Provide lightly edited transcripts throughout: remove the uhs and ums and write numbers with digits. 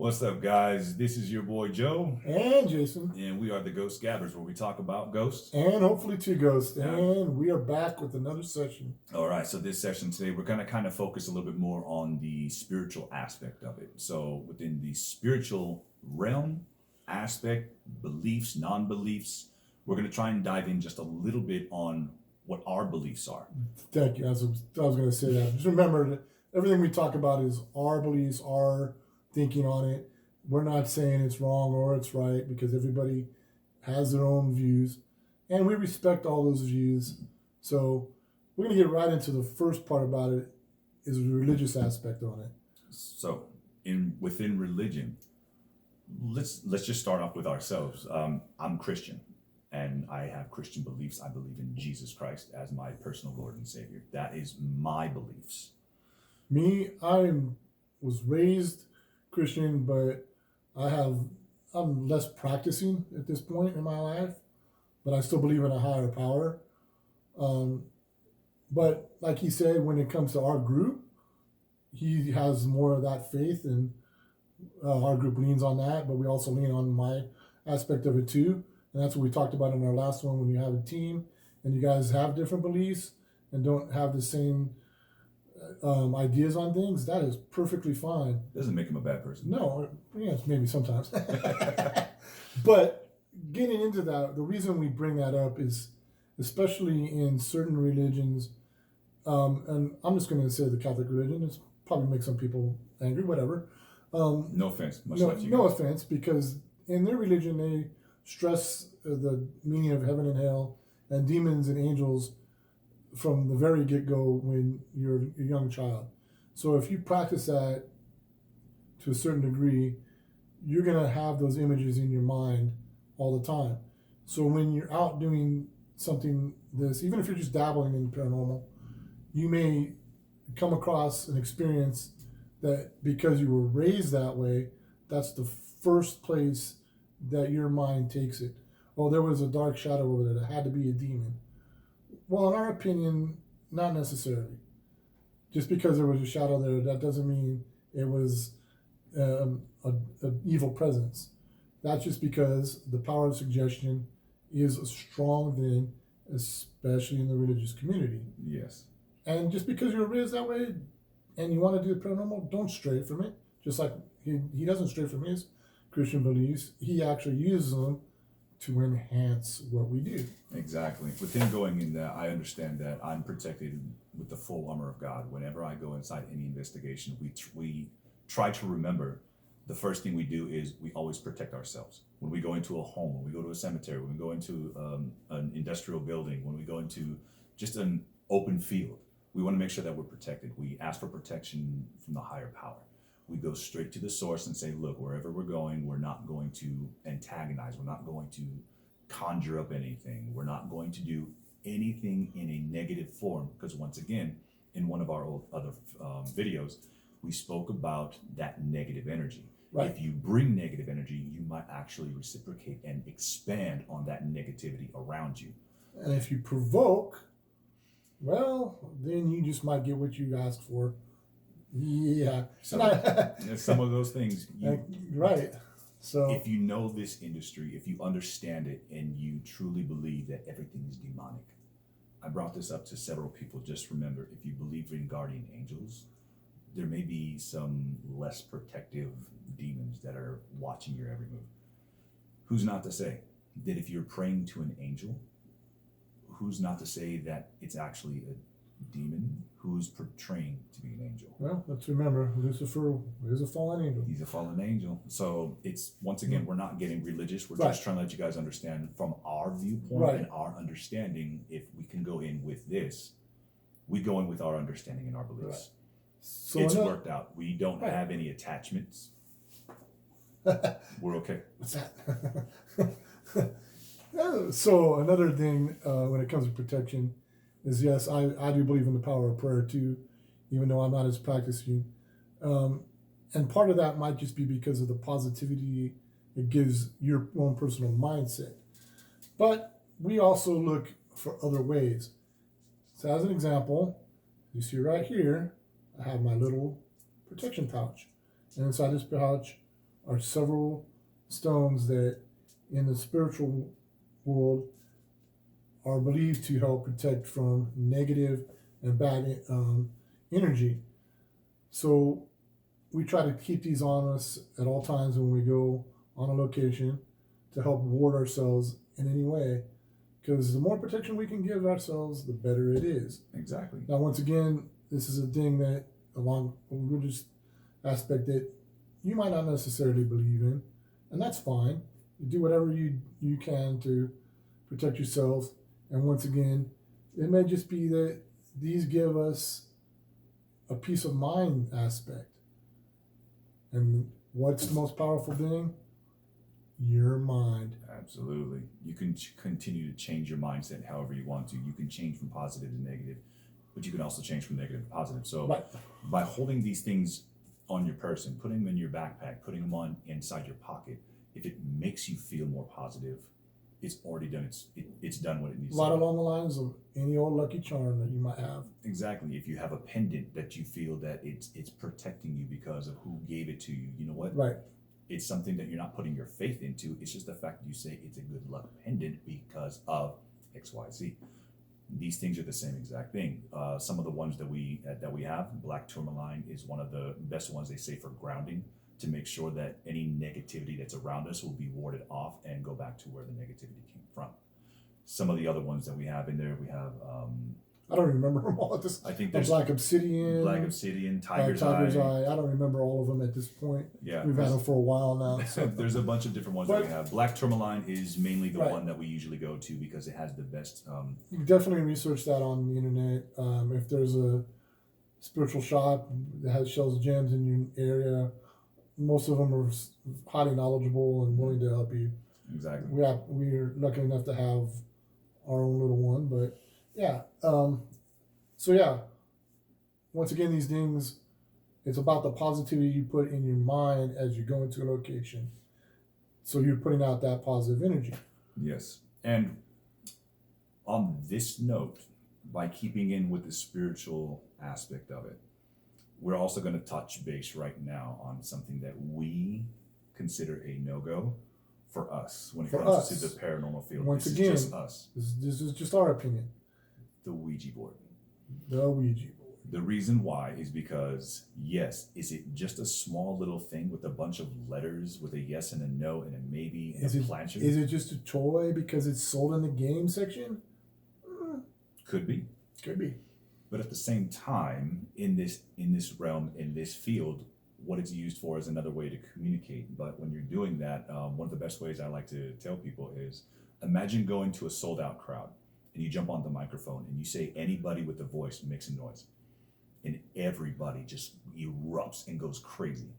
What's up, guys? This is your boy Joe, And Jason. and we are the Ghost Gabbers, where we talk about ghosts. And hopefully two ghosts. Yeah. And we are back with another session. All right, so this session today, we're going to kind of focus a little bit more on the spiritual aspect of it. So within the spiritual realm, aspect, beliefs, non-beliefs, we're going to try and dive in just a little bit on what our beliefs are. Thank you. I was going to say that. Just remember that everything we talk about is our beliefs, our thinking on it. We're not saying it's wrong or it's right, because everybody has their own views, and we respect all those views. So we're going to get right into the first part about it, is the religious aspect on it. So within religion, let's just start off with ourselves. I'm Christian, and I have Christian beliefs. I believe in Jesus Christ as my personal Lord and Savior. That is my beliefs. Me, I was raised Christian, but I'm less practicing at this point in my life, but I still believe in a higher power. But like he said, when it comes to our group, he has more of that faith, and our group leans on that, but we also lean on my aspect of it too. And that's what we talked about in our last one. When you have a team and you guys have different beliefs and don't have the same ideas on things, that is perfectly fine. Doesn't make him a bad person. No, yes, maybe sometimes. But getting into that, the reason we bring that up is, especially in certain religions, and I'm just going to say the Catholic religion, it's probably make some people angry, whatever. No offense. No offense, because in their religion they stress the meaning of heaven and hell and demons and angels from the very get-go when you're a young child. So if you practice that to a certain degree, you're going to have those images in your mind all the time. So when you're out doing something this, even if you're just dabbling in paranormal, you may come across an experience that, because you were raised that way, that's the first place that your mind takes it. Oh, there was a dark shadow over there. That had to be a demon. Well, in our opinion, not necessarily. Just because there was a shadow there, that doesn't mean it was an evil presence. That's just because the power of suggestion is a strong thing, especially in the religious community. Yes. And just because you're raised that way and you want to do the paranormal, don't stray from it. Just like he doesn't stray from his Christian beliefs. He actually uses them to enhance what we do. Exactly. With him going in that, I understand that I'm protected with the full armor of God. Whenever I go inside any investigation, we try to remember the first thing we do is we always protect ourselves. When we go into a home, when we go to a cemetery, when we go into an industrial building, when we go into just an open field, we want to make sure that we're protected. We ask for protection from the higher power. We go straight to the source and say, look, wherever we're going, we're not going to antagonize. We're not going to conjure up anything. We're not going to do anything in a negative form. Because once again, in one of our other videos, we spoke about that negative energy. Right. If you bring negative energy, you might actually reciprocate and expand on that negativity around you. And if you provoke, well, then you just might get what you asked for. Yeah. So some of those things. Right. So if you know this industry, if you understand it, and you truly believe that everything is demonic, I brought this up to several people. Just remember, if you believe in guardian angels, there may be some less protective demons that are watching your every move. Who's not to say that if you're praying to an angel, who's not to say that it's actually a demon who's portraying to be an angel? Well, let's remember, Lucifer is a fallen angel. He's a fallen angel. So it's, once again, we're not getting religious. We're just trying to let you guys understand from our viewpoint and our understanding. If we can go in with this, we go in with our understanding and our beliefs. Right. So it's worked out. We don't have any attachments. We're okay. What's that? So another thing when it comes to protection is, yes, I do believe in the power of prayer too, even though I'm not as practicing. And part of that might just be because of the positivity it gives your own personal mindset. But we also look for other ways. So as an example, you see right here, I have my little protection pouch. And inside this pouch are several stones that in the spiritual world are believed to help protect from negative and bad energy. So we try to keep these on us at all times when we go on a location to help ward ourselves in any way. Because the more protection we can give ourselves, the better it is. Exactly. Now, once again, this is a thing that, along a religious aspect, that you might not necessarily believe in, and that's fine. You do whatever you can to protect yourself. And once again, it may just be that these give us a peace of mind aspect. And what's the most powerful thing? Your mind. Absolutely. You can continue to change your mindset however you want to. You can change from positive to negative, but you can also change from negative to positive. So Right. by holding these things on your person, putting them in your backpack, putting them on inside your pocket, if it makes you feel more positive, it's already done. It's done what it needs A lot to do. along the lines of any old lucky charm that you might have. Exactly. If you have a pendant that you feel that it's protecting you because of who gave it to you, you know what? Right. It's something that you're not putting your faith into. It's just the fact that you say it's a good luck pendant because of XYZ. These things are the same exact thing. Some of the ones that we have, black tourmaline is one of the best ones, they say, for grounding, to make sure that any negativity that's around us will be warded off and go back to where the negativity came from. Some of the other ones that we have in there, we have I don't remember them all at this. I think there's Black Obsidian, Tiger's Tiger's Eye. Eye. I don't remember all of them at this point. Yeah, We've had them for a while now. So. there's a bunch of different ones that we have. Black tourmaline is mainly the Right. one that we usually go to because it has the best. You can definitely research that on the internet. If there's a spiritual shop that sells gems in your area, most of them are highly knowledgeable and willing to help you. Exactly. We're lucky enough to have our own little one, but yeah. So yeah. Once again, these things, it's about the positivity you put in your mind as you go into a location. So you're putting out that positive energy. Yes. And on this note, by keeping in with the spiritual aspect of it, we're also going to touch base right now on something that we consider a no-go for us when it comes to the paranormal field. Once this again, is just us. This is just our opinion. The Ouija board. The Ouija board. The reason why is because, yes, is it just a small little thing with a bunch of letters with a yes and a no and a maybe and a planchette? Is it just a toy because it's sold in the game section? Could be. Could be. But at the same time, in this realm, in this field, what it's used for is another way to communicate. But when you're doing that, one of the best ways I like to tell people is, imagine going to a sold out crowd and you jump on the microphone and you say anybody with a voice makes a noise. And everybody just erupts and goes crazy.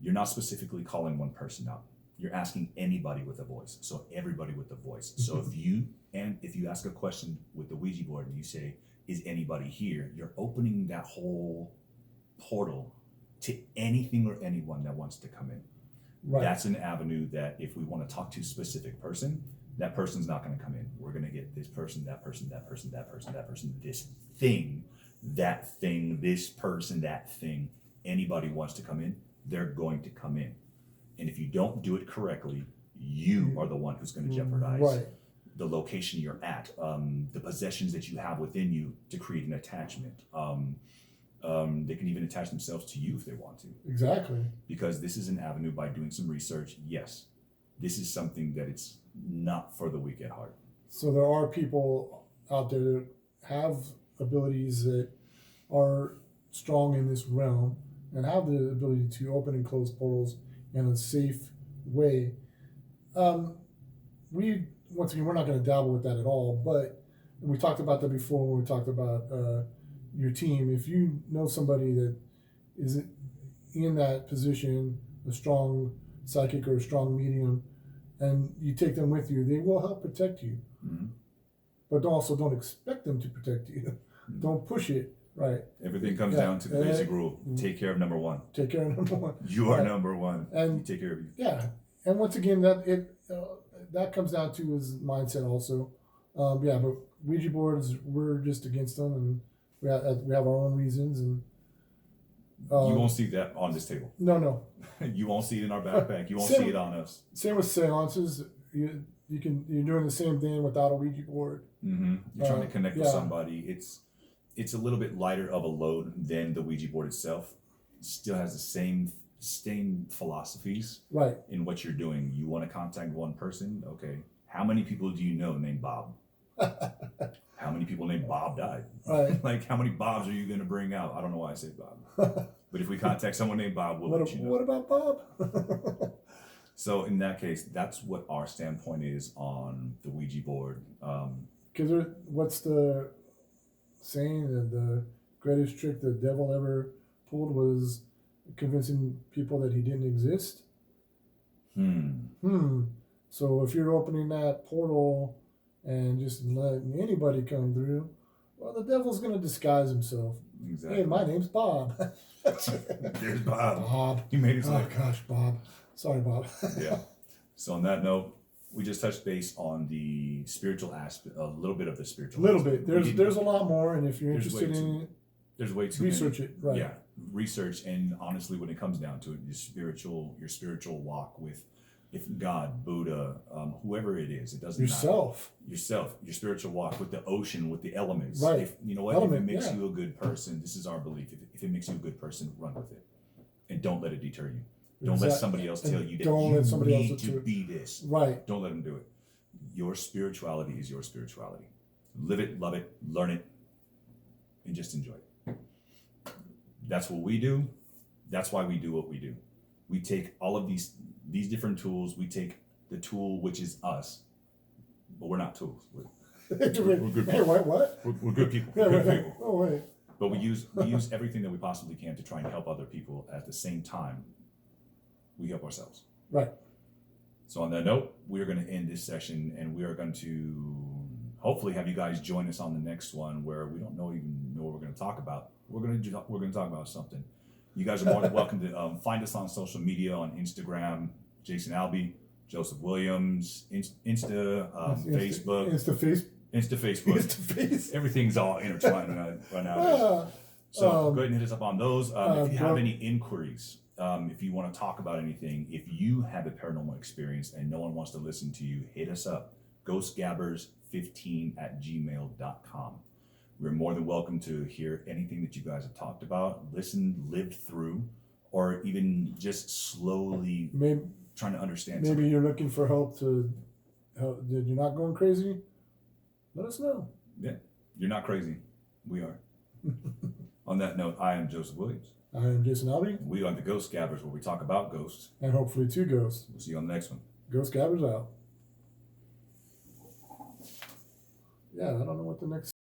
You're not specifically calling one person out. You're asking anybody with a voice. So everybody with a voice. So if you ask a question with the Ouija board and you say, is anybody here? You're opening that whole portal to anything or anyone that wants to come in. Right. That's an avenue that if we want to talk to a specific person, that person's not going to come in. We're going to get this person, that person, that person, that person, that person, this thing, that thing, this person, that thing. Anybody wants to come in, they're going to come in. And if you don't do it correctly, you are the one who's going to jeopardize the location you're at, the possessions that you have within you to create an attachment. They can even attach themselves to you if they want to. Exactly. Because this is an avenue, by doing some research, yes, this is something that it's not for the weak at heart. So there are people out there that have abilities that are strong in this realm and have the ability to open and close portals in a safe way. Once again, we're not going to dabble with that at all, but we talked about that before when we talked about your team. If you know somebody that is in that position, a strong psychic or a strong medium, and you take them with you, they will help protect you. Mm-hmm. But also don't expect them to protect you. Mm-hmm. Don't push it. Right. Everything comes down to the basic rule. Take care of number one. Take care of number one. You are number one. And you take care of you. Yeah. And once again, that comes down to his mindset also. But Ouija boards, we're just against them, and we have our own reasons, and You won't see that on this table. No. You won't see it in our backpack. You won't Same- see it on us. Same with seances. You're doing the same thing without a Ouija board. Mm-hmm. You're trying to connect with yeah. somebody. It's a little bit lighter of a load than the Ouija board itself. It still has the same philosophies Right. in what you're doing. You want to contact one person, okay? How many people do you know named Bob? How many people named Bob died? Right. Like, how many Bobs are you going to bring out? I don't know why I say Bob. But if we contact someone named Bob, we'll let you know. What about Bob? So in that case, that's what our standpoint is on the Ouija board. Because what's the saying that the greatest trick the devil ever pulled was convincing people that he didn't exist? So if you're opening that portal and just letting anybody come through, well, the devil's going to disguise himself. Exactly. Hey, my name's Bob. There's Bob. Bob. You made it. Oh gosh, Bob. Sorry, Bob. Yeah. So on that note, we just touched base on the spiritual aspect, a little bit of the spiritual. A little aspect. bit. There's a lot more, and if you're interested in it, there's way too research many. it. Right. Yeah, research, and honestly, when it comes down to it, your spiritual walk with, if God, Buddha, whoever it is, it doesn't yourself, matter. Your spiritual walk with the ocean, with the elements. Right. If you know what, if it makes you a good person, this is our belief. If it makes you a good person, run with it, and don't let it deter you. Don't let somebody else tell you that you need to be this. Right. Don't let them do it. Your spirituality is your spirituality. Live it, love it, learn it, and just enjoy it. That's what we do. That's why we do what we do. We take all of these different tools. We take the tool, which is us, but we're not tools. We're good people. Hey, what? We're good people. Yeah, We're good right. people. Oh, wait. But we use everything that we possibly can to try and help other people. At the same time, we help ourselves. Right. So on that note, we are going to end this session, and we are going to hopefully have you guys join us on the next one, where we don't even know what we're going to talk about. We're going to talk about something. You guys are more than welcome to find us on social media, on Instagram, Jason Albee, Joseph Williams, Facebook, Facebook. Everything's all intertwined right now. So go ahead and hit us up on those. If you have any inquiries, if you want to talk about anything, if you have a paranormal experience and no one wants to listen to you, hit us up. ghostgabbers15@gmail.com. We're more than welcome to hear anything that you guys have talked about, listened, lived through, or even just slowly trying to understand. Maybe you're looking for help that you're not going crazy. Let us know. Yeah, you're not crazy. We are. On that note, I am Joseph Williams. I am Jason Albee. We are the Ghost Gabbers, where we talk about ghosts. And hopefully 2 ghosts. We'll see you on the next one. Ghost Gabbers out. Yeah, I don't know what the next